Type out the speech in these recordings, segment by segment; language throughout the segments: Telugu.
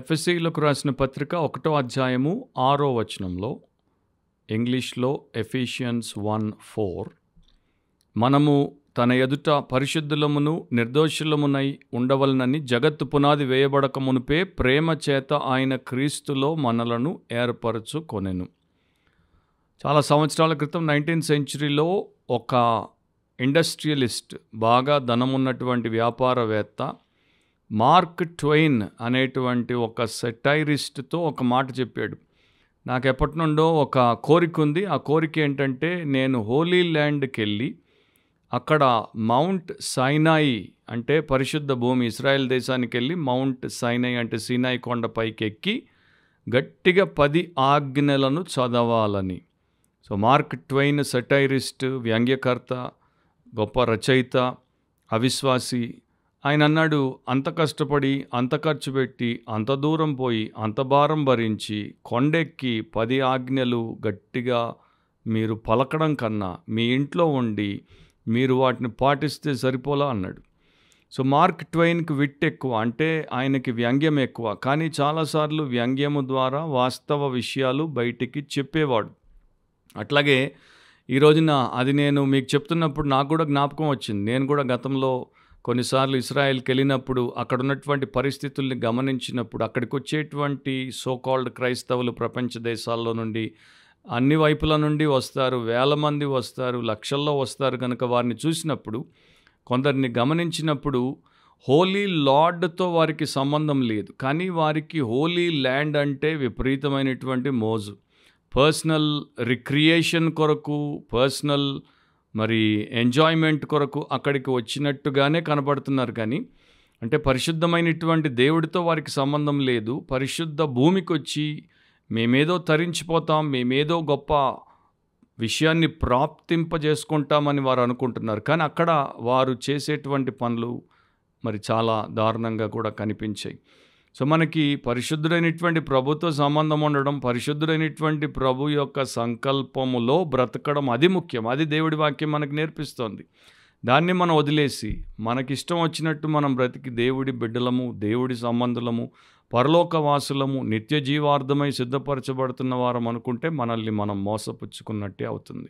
ఎఫెసీయులకు రాసిన పత్రిక 1వ అధ్యాయము 6వ వచనంలో, ఇంగ్లీష్లో ఎఫిషియన్స్ 1:4, మనము తన ఎదుట పరిశుద్ధులమును నిర్దోషులమునై ఉండవలనని జగత్తు పునాది వేయబడక మునుపే ప్రేమ చేత ఆయన క్రీస్తులో మనలను ఏర్పరచుకొనెను. చాలా సంవత్సరాల క్రితం 19th సెంచరీలో ఒక ఇండస్ట్రియలిస్ట్, బాగా ధనమున్నటువంటి వ్యాపారవేత్త మార్క్ ట్వెయిన్ అనేటువంటి ఒక సెటైరిస్ట్తో ఒక మాట చెప్పాడు. నాకు ఎప్పటి నుండో ఒక కోరిక ఉంది. ఆ కోరిక ఏంటంటే, నేను హోలీ ల్యాండ్కి వెళ్ళి అక్కడ మౌంట్ సైనాయి అంటే పరిశుద్ధ భూమి, ఇస్రాయెల్ దేశానికి వెళ్ళి మౌంట్ సైనాయి అంటే సీనాయి కొండ పైకి ఎక్కి గట్టిగా 10 ఆజ్ఞలను చదవాలని. సో మార్క్ ట్వెయిన్ సెటైరిస్ట్, వ్యంగ్యకర్త, గొప్ప రచయిత, అవిశ్వాసి. ఆయన అన్నాడు, అంత కష్టపడి, అంత ఖర్చు పెట్టి, అంత దూరం పోయి, అంత భారం భరించి, కొండెక్కి 10 ఆజ్ఞలు గట్టిగా మీరు పలకడం కన్నా మీ ఇంట్లో ఉండి మీరు వాటిని పాటిస్తే సరిపోలా అన్నాడు. సో మార్క్ ట్వెయిన్కి విట్ ఎక్కువ, అంటే ఆయనకి వ్యంగ్యం ఎక్కువ. కానీ చాలాసార్లు వ్యంగ్యము ద్వారా వాస్తవ విషయాలు బయటికి చెప్పేవాడు. అట్లాగే ఈ రోజున అది నేను మీకు చెప్తున్నప్పుడు నాకు కూడా జ్ఞాపకం వచ్చింది. నేను కూడా గతంలో కొన్నిసార్లు ఇస్రాయెల్కి వెళ్ళినప్పుడు అక్కడ ఉన్నటువంటి పరిస్థితుల్ని గమనించినప్పుడు, అక్కడికి వచ్చేటువంటి సోకాల్డ్ క్రైస్తవులు ప్రపంచ దేశాల్లో నుండి అన్ని వైపుల నుండి వస్తారు, వేల మంది వస్తారు, లక్షల్లో వస్తారు. కనుక వారిని చూసినప్పుడు, కొందరిని గమనించినప్పుడు హోలీ లార్డ్తో వారికి సంబంధం లేదు, కానీ వారికి హోలీ ల్యాండ్ అంటే విపరీతమైనటువంటి మోజు. పర్సనల్ రిక్రియేషన్ కొరకు, పర్సనల్ ఎంజాయ్మెంట్ కొరకు అక్కడికి వచ్చినట్టుగానే కనబడుతున్నారు. కానీ అంటే పరిశుద్ధమైనటువంటి దేవుడితో వారికి సంబంధం లేదు. పరిశుద్ధ భూమికి వచ్చి మేమేదో తరించిపోతాం, మేమేదో గొప్ప విషయాన్ని ప్రాప్తింపజేసుకుంటామని వారు అనుకుంటున్నారు. కానీ అక్కడ వారు చేసేటువంటి పనులు చాలా దారుణంగా కూడా కనిపించాయి. సో మనకి పరిశుద్ధుడైనటువంటి ప్రభుతో సంబంధం ఉండడం, పరిశుద్ధుడైనటువంటి ప్రభు యొక్క సంకల్పములో బ్రతకడం, అది ముఖ్యం. అది దేవుడి వాక్యం మనకు నేర్పిస్తోంది. దాన్ని మనం వదిలేసి మనకిష్టం వచ్చినట్టు మనం బ్రతికి దేవుడి బిడ్డలము, దేవుడి సంబంధులము, పరలోకవాసులము, నిత్య జీవార్థమై సిద్ధపరచబడుతున్న వారం అనుకుంటే మనల్ని మనం మోసపుచ్చుకున్నట్టే అవుతుంది.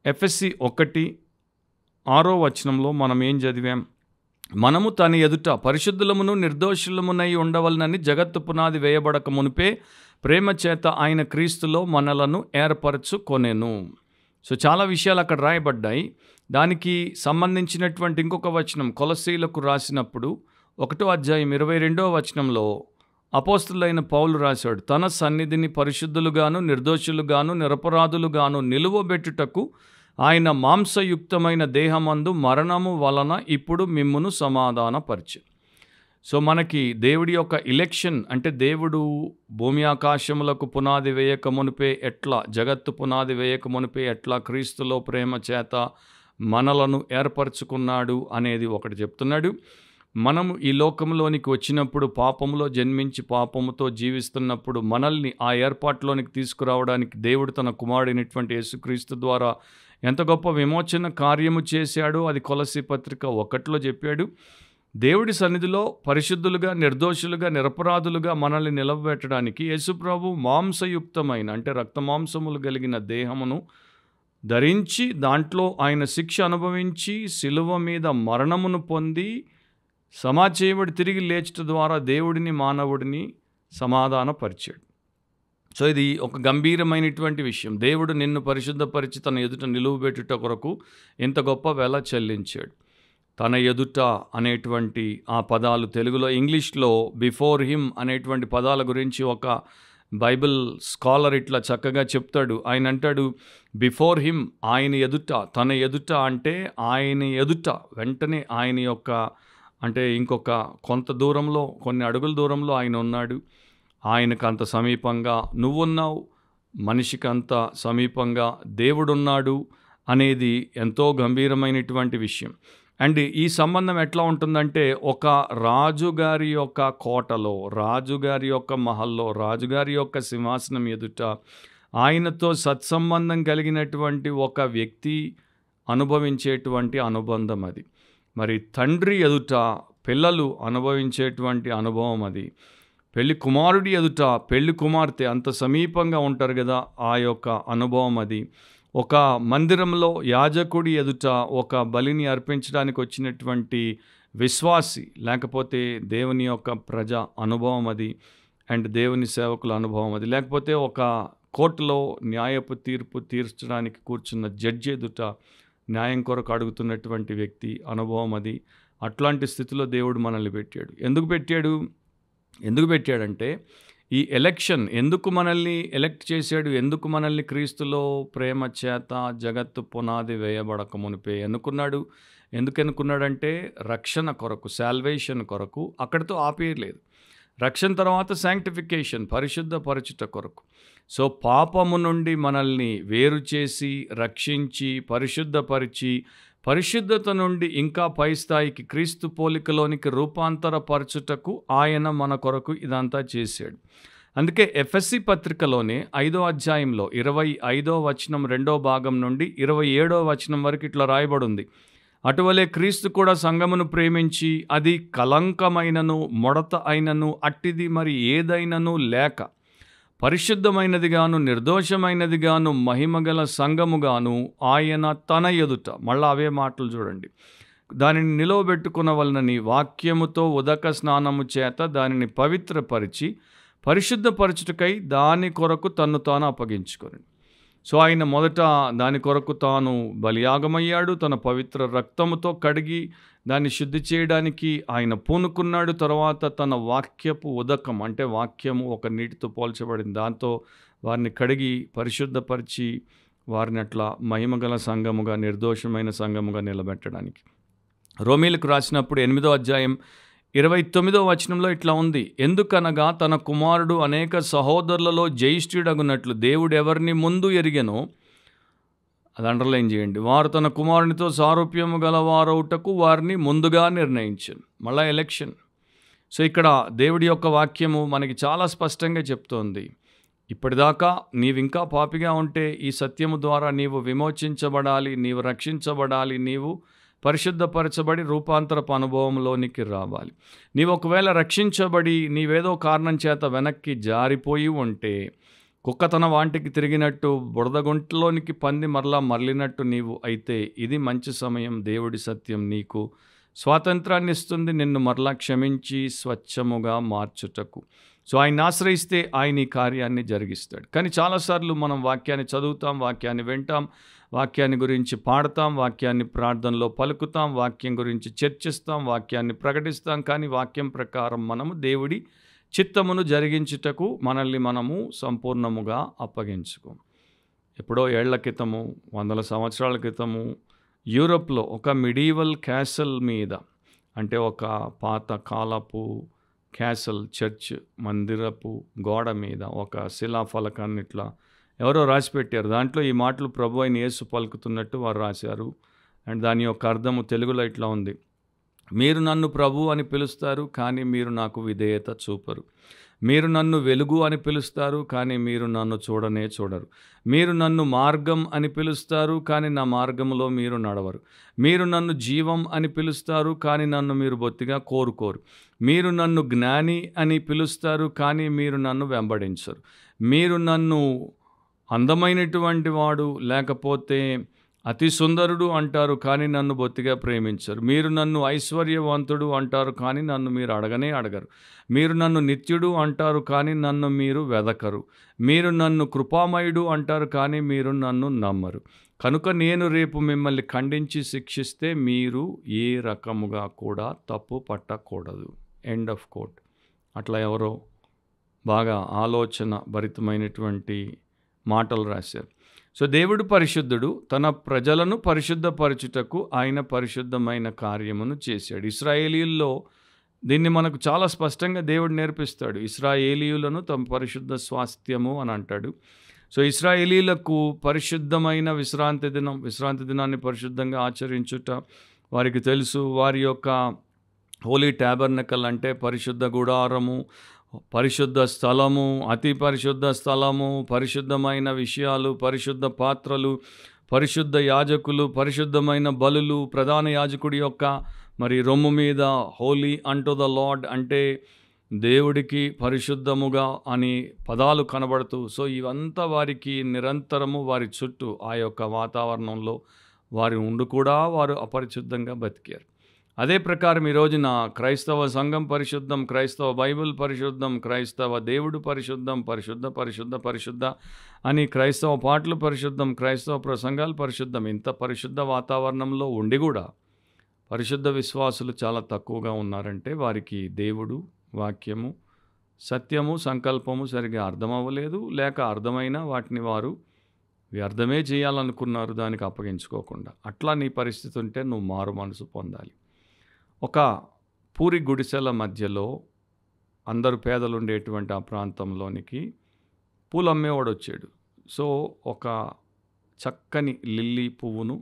ఎఫెసీ 1:6 వచనంలో మనం ఏం చదివాం? మనము తన ఎదుట పరిశుద్ధులమును నిర్దోషులమునై ఉండవలనని జగత్తు పునాది వేయబడక మునిపే ప్రేమ చేత ఆయన క్రీస్తులో మనలను ఏర్పరచుకొనెను. సో చాలా విషయాలు అక్కడ రాయబడ్డాయి. దానికి సంబంధించినటువంటి ఇంకొక వచనం కొలస్సీలకు రాసినప్పుడు 1వ అధ్యాయం 22వ వచనంలో అపోస్తలుడైన పౌలు రాశాడు, తన సన్నిధిని పరిశుద్ధులుగాను నిర్దోషులుగాను నిరపరాధులుగాను నిలువబెట్టుటకు ఆయన మాంసయుక్తమైన దేహమందు మరణము వలన ఇప్పుడు మిమ్మును సమాధానపరిచెను. సో మనకి దేవుడి యొక్క ఎలక్షన్ అంటే, దేవుడు భూమి ఆకాశములకు పునాది వేయక మునిపే ఎట్లా, జగత్తు పునాది వేయక మునిపే ఎట్లా క్రీస్తులో ప్రేమ చేత మనలను ఏర్పరచుకున్నాడు అనేది ఒకటి చెప్తున్నాడు. మనము ఈ లోకంలోనికి వచ్చినప్పుడు, పాపములో జన్మించి పాపముతో జీవిస్తున్నప్పుడు మనల్ని ఆ ఏర్పాటులోనికి తీసుకురావడానికి దేవుడు తన కుమారుడైనటువంటి యేసుక్రీస్తు ద్వారా ఎంత గొప్ప విమోచన కార్యము చేశాడో అది కొలస్సీ పత్రిక 1లో చెప్పాడు. దేవుడి సన్నిధిలో పరిశుద్ధులుగా, నిర్దోషులుగా, నిరపరాధులుగా మనల్ని నిలబెట్టడానికి యేసుప్రభు మాంసయుక్తమైన అంటే రక్తమాంసములు కలిగిన దేహమును ధరించి, దాంట్లో ఆయన శిక్ష అనుభవించి, శిలువ మీద మరణమును పొంది, సమాచేయబడి తిరిగి లేచుట ద్వారా దేవుడిని మానవుడిని సమాధానపరిచాడు. సో ఇది ఒక గంభీరమైనటువంటి విషయం. దేవుడు నిన్ను పరిశుద్ధపరిచి తన ఎదుట నిలువబెట్టుట కొరకు ఇంత గొప్ప వెల చెల్లించాడు. తన ఎదుట అనేటువంటి ఆ పదాలు తెలుగులో, ఇంగ్లీష్లో బిఫోర్ హిమ్ అనేటువంటి పదాల గురించి ఒక బైబిల్ స్కాలర్ ఇట్లా చక్కగా చెప్తాడు. ఆయన అంటాడు, బిఫోర్ హిమ్, ఆయన ఎదుట, తన ఎదుట అంటే ఆయన ఎదుట, వెంటనే ఆయన యొక్క అంటే ఇంకొక కొంత దూరంలో, కొన్ని అడుగుల దూరంలో ఆయన ఉన్నాడు. ఆయనకు అంత సమీపంగా నువ్వున్నావు, మనిషికి అంత సమీపంగా దేవుడున్నాడు అనేది ఎంతో గంభీరమైనటువంటి విషయం. అండ్ ఈ సంబంధం ఎట్లా ఉంటుందంటే, ఒక రాజుగారి యొక్క కోటలో, రాజుగారి యొక్క మహల్లో, రాజుగారి యొక్క సింహాసనం ఎదుట ఆయనతో సత్సంబంధం కలిగినటువంటి ఒక వ్యక్తి అనుభవించేటువంటి అనుబంధం అది. తండ్రి ఎదుట పిల్లలు అనుభవించేటువంటి అనుభవం అది. పెళ్లి కుమారుడి ఎదుట పెళ్లి కుమార్తె అంత సమీపంగా ఉంటారు కదా, ఆ యొక్క అనుభవం అది. ఒక మందిరంలో యాజకుడి ఎదుట ఒక బలిని అర్పించడానికి వచ్చినటువంటి విశ్వాసి, లేకపోతే దేవుని యొక్క ప్రజ అనుభవం అది, అండ్ దేవుని సేవకుల అనుభవం అది. లేకపోతే ఒక కోర్టులో న్యాయపు తీర్పు తీర్చడానికి కూర్చున్న జడ్జి ఎదుట న్యాయం కొరకు అడుగుతున్నటువంటి వ్యక్తి అనుభవం అది. అట్లాంటి స్థితిలో దేవుడు మనల్ని పెట్టాడు. ఎందుకు పెట్టాడంటే ఈ ఎలక్షన్, ఎందుకు మనల్ని ఎలక్ట్ చేశాడు, ఎందుకు మనల్ని క్రీస్తులో ప్రేమ చేత జగత్తు పునాది వేయబడక మునిపే ఎందుకు ఎన్నుకున్నాడంటే రక్షణ కొరకు, సాల్వేషన్ కొరకు. అక్కడితో ఆపేయలేదు. రక్షణ తర్వాత శాంక్టిఫికేషన్, పరిశుద్ధపరచుట కొరకు. సో పాపము నుండి మనల్ని వేరు చేసి రక్షించి పరిశుద్ధపరిచి, పరిశుద్ధత నుండి ఇంకా పై స్థాయికి క్రీస్తు పోలికలోనికి రూపాంతరపరచుటకు ఆయన మన కొరకు ఇదంతా చేశాడు. అందుకే ఎఫెసీ పత్రికలోనే 5వ అధ్యాయంలో 25వ వచనం 2వ భాగం నుండి 27వ వచనం వరకు ఇట్లా రాయబడింది. అటువలే క్రీస్తు కూడా సంఘమును ప్రేమించి అది కలంకమైనను ముడత అయినను అట్టిది మరి ఏదైనను లేక పరిశుద్ధమైనదిగాను నిర్దోషమైనదిగాను మహిమగల సంఘముగాను ఆయన తన ఎదుట, మళ్ళా అవే మాటలు చూడండి, దానిని నిలవబెట్టుకునవలనని వాక్యముతో ఉదక స్నానము చేత దానిని పవిత్రపరిచి పరిశుద్ధపరచుటకై దాని కొరకు తన్ను తాను అప్పగించుకొని. సో ఆయన మొదట దాని కొరకు తాను బలియాగమయ్యాడు. తన పవిత్ర రక్తముతో కడిగి దాన్ని శుద్ధి చేయడానికి ఆయన పూనుకున్నాడు. తర్వాత తన వాక్యపు ఉదకం, అంటే వాక్యము ఒక నీటితో పోల్చబడింది, దాంతో వారిని కడిగి పరిశుద్ధపరిచి వారిని అట్లా మహిమగల సంఘముగా, నిర్దోషమైన సంఘముగా నిలబెట్టడానికి. రోమీలకు రాసినప్పుడు 8వ అధ్యాయం 29వ వచనంలో ఇట్లా ఉంది, ఎందుకనగా తన కుమారుడు అనేక సహోదరులలో జ్యేష్ఠుడగునట్లు దేవుడు ఎవరిని ముందు ఎరిగెనో, అది అండర్లైన్ చేయండి, వారు తన కుమారునితో సారూప్యము గలవారవుటకు వారిని ముందుగా నిర్ణయించాను. మళ్ళా ఎలక్షన్. సో ఇక్కడ దేవుడి యొక్క వాక్యము మనకి చాలా స్పష్టంగా చెప్తోంది, ఇప్పటిదాకా నీవింకా పాపిగా ఉంటే ఈ సత్యము ద్వారా నీవు విమోచించబడాలి, నీవు రక్షించబడాలి, నీవు పరిశుద్ధపరచబడి రూపాంతరపు అనుభవంలోనికి రావాలి. నీవు ఒకవేళ రక్షించబడి నీవేదో కారణం చేత వెనక్కి జారిపోయి ఉంటే, కుక్క తన వాంటికి తిరిగినట్టు బురదగుంటలోనికి పంది మరలినట్టు నీవు అయితే, ఇది మంచి సమయం. దేవుడి సత్యం నీకు స్వాతంత్రాన్ని ఇస్తుంది, నిన్ను మరలా క్షమించి స్వచ్ఛముగా మార్చుటకు. సో ఆయన ఆశ్రయిస్తే ఆయన ఈ కార్యాన్ని జరిగిస్తాడు. కానీ చాలాసార్లు మనం వాక్యాన్ని చదువుతాం, వాక్యాన్ని వింటాం, వాక్యాన్ని గురించి పాడతాం, వాక్యాన్ని ప్రార్థనలో పలుకుతాం, వాక్యం గురించి చర్చిస్తాం, వాక్యాన్ని ప్రకటిస్తాం. కానీ వాక్యం ప్రకారం మనము దేవుడి చిత్తమును జరిగించుటకు మనల్ని మనము సంపూర్ణముగా అప్పగించుకోం. ఎప్పుడో ఏళ్ల క్రితము, 100 సంవత్సరాల క్రితము యూరోప్లో ఒక మిడీవల్ క్యాసల్ మీద, అంటే ఒక పాత కాలపు క్యాసల్, చర్చ్ మందిరపు గోడ మీద ఒక శిలాఫలకాన్ని ఇట్లా ఎవరో రాసిపెట్టారు. దాంట్లో ఈ మాటలు ప్రభు అయిన యేసు పలుకుతున్నట్టు వారు రాశారు. అండ్ దాని యొక్క అర్థము తెలుగులో ఇట్లా ఉంది, మీరు నన్ను ప్రభు అని పిలుస్తారు, కానీ మీరు నాకు విధేయత చూపరు. మీరు నన్ను వెలుగు అని పిలుస్తారు, కానీ మీరు నన్ను చూడరు. మీరు నన్ను మార్గం అని పిలుస్తారు, కానీ నా మార్గంలో మీరు నడవరు. మీరు నన్ను జీవం అని పిలుస్తారు, కానీ నన్ను మీరు బొత్తిగా కోరుకోరు. మీరు నన్ను జ్ఞాని అని పిలుస్తారు, కానీ మీరు నన్ను వెంబడించరు. మీరు నన్ను అందమైనటువంటి వాడు లేకపోతే అతి సుందరుడు అంటారు, కానీ నన్ను బొత్తిగా ప్రేమించరు. మీరు నన్ను ఐశ్వర్యవంతుడు అంటారు, కానీ నన్ను మీరు అడగరు. మీరు నన్ను నిత్యుడు అంటారు, కానీ నన్ను మీరు వెదకరు. మీరు నన్ను కృపామయుడు అంటారు, కానీ మీరు నన్ను నమ్మరు. కనుక నేను రేపు మిమ్మల్ని ఖండించి శిక్షిస్తే మీరు ఏ రకముగా కూడా తప్పు పట్టకూడదు. End of quote. అట్లా ఎవరో బాగా ఆలోచన భరితమైనటువంటి మాటలు రాశారు. సో దేవుడు పరిశుద్ధుడు, తన ప్రజలను పరిశుద్ధపరచుటకు ఆయన పరిశుద్ధమైన కార్యమును చేశాడు. ఇశ్రాయేలీయుల్లో దీన్ని మనకు చాలా స్పష్టంగా దేవుడు నేర్పిస్తాడు. ఇశ్రాయేలీయులను తమ పరిశుద్ధ స్వాస్థ్యము అని అంటాడు. సో ఇశ్రాయేలీయులకు పరిశుద్ధమైన విశ్రాంతి దినాన్ని పరిశుద్ధంగా ఆచరించుట వారికి తెలుసు. వారి యొక్క హోలీ ట్యాబర్నకల్ అంటే పరిశుద్ధ గుడారము, పరిశుద్ధ స్థలము, అతి పరిశుద్ధ స్థలము, పరిశుద్ధమైన విషయాలు, పరిశుద్ధ పాత్రలు, పరిశుద్ధ యాజకులు, పరిశుద్ధమైన బలులు, ప్రధాన యాజకుడి యొక్క మరి రొమ్ము మీద హోలీ అంటు ద లార్డ్ అంటే దేవుడికి పరిశుద్ధముగా అని పదాలు కనబడుతూ, సో ఇవంతా వారికి నిరంతరము వారి చుట్టూ ఆ యొక్క వాతావరణంలో వారి ఉండి కూడా వారు అపరిశుద్ధంగా బతికారు. అదే ప్రకారం ఈ రోజున క్రైస్తవ సంఘం పరిశుద్ధం, క్రైస్తవ బైబిల్ పరిశుద్ధం, క్రైస్తవ దేవుడు పరిశుద్ధం, పరిశుద్ధ పరిశుద్ధ పరిశుద్ధ అని క్రైస్తవ పాటలు పరిశుద్ధం, క్రైస్తవ ప్రసంగాలు పరిశుద్ధం. ఇంత పరిశుద్ధ వాతావరణంలో ఉండి కూడా పరిశుద్ధ విశ్వాసులు చాలా తక్కువగా ఉన్నారంటే వారికి దేవుడు, వాక్యము, సత్యము, సంకల్పము సరిగా అర్థమవ్వలేదు. లేక అర్థమైనా వాటిని వారు వ్యర్థమే చేయాలనుకున్నారు, దానికి అప్పగించుకోకుండా. అట్లా నీ పరిస్థితి ఉంటే నువ్వు మారు మనసు పొందాలి. ఒక పూరి గుడిసెల మధ్యలో అందరూ పేదలు ఉండేటువంటి ఆ ప్రాంతంలోనికి పూలు అమ్మేవాడు వచ్చాడు. సో ఒక చక్కని లిల్లీ పువ్వును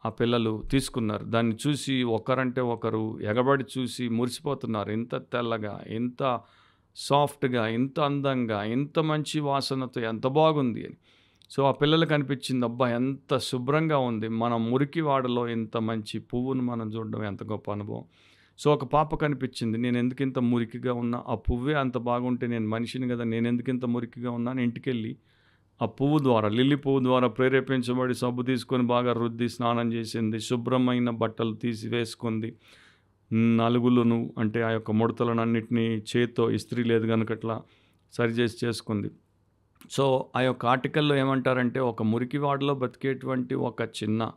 ఆ పిల్లలు తీసుకున్నారు. దాన్ని చూసి ఒకరంటే ఒకరు ఎగబడి చూసి మురిసిపోతున్నారు. ఇంత తెల్లగా, ఇంత సాఫ్ట్గా, ఇంత అందంగా, ఇంత మంచి వాసనతో ఎంత బాగుంది అని. సో ఆ పిల్లలకు అనిపించింది, అబ్బా ఎంత శుభ్రంగా ఉంది, మన మురికి వాడలో ఇంత మంచి పువ్వును మనం చూడడం ఎంత గొప్ప అనుభవం. సో ఒక పాప కనిపించింది, నేను ఎందుకు ఇంత మురికిగా ఉన్నా, ఆ పువ్వే అంత బాగుంటే నేను మనిషిని కదా, నేను ఎందుకు ఇంత మురికిగా ఉన్నాను. ఇంటికెళ్ళి ఆ పువ్వు ద్వారా, లిల్లీ పువ్వు ద్వారా ప్రేరేపించబడి సబ్బు తీసుకొని బాగా రుద్ది స్నానం చేసింది, శుభ్రమైన బట్టలు తీసి వేసుకుంది, నలుగులను అంటే ఆ యొక్క ముడతలను అన్నిటినీ చేత్తో, ఇస్త్రీ లేదు కనుక అట్లా సరిచేసి చేసుకుంది. సో ఆ యొక్క ఆర్టికల్లో ఏమంటారంటే, ఒక మురికివాడలో బతికేటువంటి ఒక చిన్న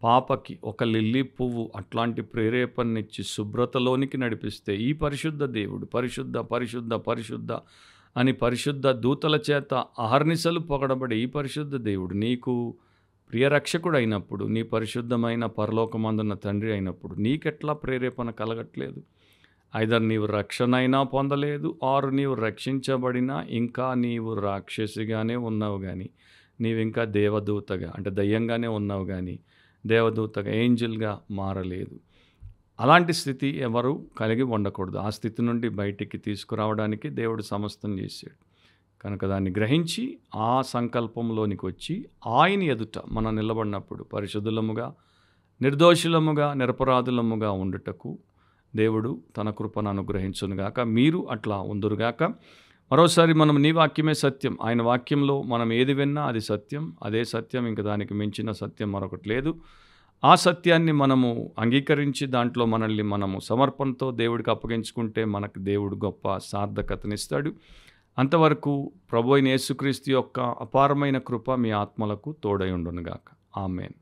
పాపకి ఒక లిల్లీ పువ్వు అట్లాంటి ప్రేరేపణనిచ్చి శుభ్రతలోనికి నడిపిస్తే, ఈ పరిశుద్ధ దేవుడు పరిశుద్ధ పరిశుద్ధ పరిశుద్ధ అని పరిశుద్ధ దూతల చేత అహర్నిశలు పొగడబడే ఈ పరిశుద్ధ దేవుడు నీకు ప్రియరక్షకుడు అయినప్పుడు, నీ పరిశుద్ధమైన పరలోకమందున్న తండ్రి అయినప్పుడు నీకెట్లా ప్రేరేపణ కలగట్లేదు? ఐదర్ నీవు రక్షణ అయినా పొందలేదు, ఆరు నీవు రక్షించబడినా ఇంకా నీవు రాక్షసిగానే ఉన్నావు కానీ, నీవు ఇంకా దేవదూతగా అంటే దయ్యంగానే ఉన్నావు కానీ దేవదూతగా, ఏంజిల్గా మారలేదు. అలాంటి స్థితి ఎవరు కలిగి ఉండకూడదు. ఆ స్థితి నుండి బయటికి తీసుకురావడానికి దేవుడు సమస్తం చేశాడు. కనుక దాన్ని గ్రహించి ఆ సంకల్పంలోనికి వచ్చి ఆయన ఎదుట మనం నిలబడినప్పుడు పరిశుద్ధులముగా, నిర్దోషులముగా, నిరపరాధులముగా ఉండుటకు దేవుడు తన కృపను అనుగ్రహించునుగాక. మీరు అట్లా ఉందురుగాక. మరోసారి మనం నీ వాక్యమే సత్యం, ఆయన వాక్యంలో మనం ఏది విన్నా అది సత్యం, అదే సత్యం, ఇంకా దానికి మించిన సత్యం మరొకటి లేదు. ఆ సత్యాన్ని మనము అంగీకరించి దాంట్లో మనల్ని మనము సమర్పణతో దేవుడికి అప్పగించుకుంటే మనకు దేవుడు గొప్ప సార్థకతనిస్తాడు. అంతవరకు ప్రభువైన యేసుక్రీస్తు యొక్క అపారమైన కృప మీ ఆత్మలకు తోడై ఉండునుగాక. ఆమేన్.